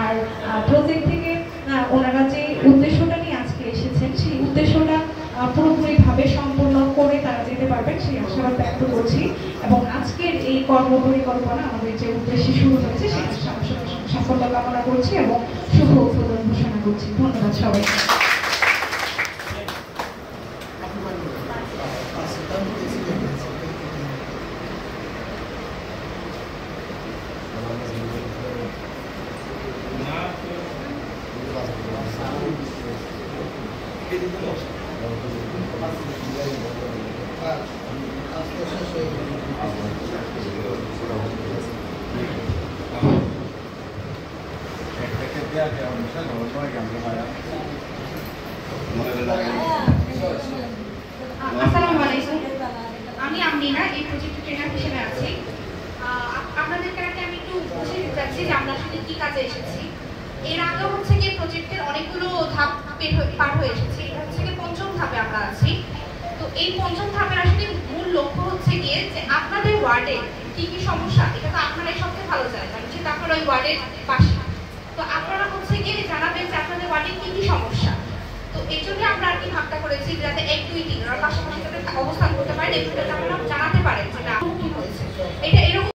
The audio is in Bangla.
আর প্রজেক্ট থেকে ওনারা যে উদ্দেশ্যটা নিয়ে আজকে এসেছেন সেই উদ্দেশ্যটা পুরোপুরিভাবে সম্পূর্ণ করে তারা যেতে পারবেন সেই আশাবাদ ব্যক্ত করছি এবং আজকের এই কর্মপরিকল্পনা আমাদের যে উদ্দেশ্যে শুরু হয়েছে সেই সাফল্য কামনা করছি এবং শুভ উদ্বোধন ঘোষণা করছি। ধন্যবাদ সবাইকে। আসসালামু আলাইকুম, আমি আমনিনা, এই প্রজেক্টের ট্রেনার হিসেবে আছি। আপনাদেরকে আমি একটু বুঝিয়ে দিতে চাচ্ছি যে আমরা আসলে কি কাজে এসেছি। এর আগে হচ্ছে গিয়ে প্রজেক্টের অনেকগুলো ধাপ পার হয়ে এসেছি, এটা হচ্ছে গিয়ে পঞ্চম ধাপে আমরা আছি। তো এই পঞ্চম ধাপের আসলে মূল লক্ষ্য হচ্ছে গিয়ে যে আপনাদের ওয়ার্ডে কি কি সমস্যা, এটা তো আপনারাই সবচেয়ে ভালো জানেন, কারণ যেহেতু আপনারা ওই ওয়ার্ডের পাশে। তো আপনারা হচ্ছে গিয়ে জানাবেন যে আপনাদের ওয়ার্ডে কি কি সমস্যা। তো এই জন্য আমরা আর কি ভাবটা করেছি যাতে 1, 2, 3 ওরা পাশাপাশি অবস্থান করতে পারেন এবং যাতে আপনারা জানাতে পারেন যে না কি হচ্ছে। এটা এরকম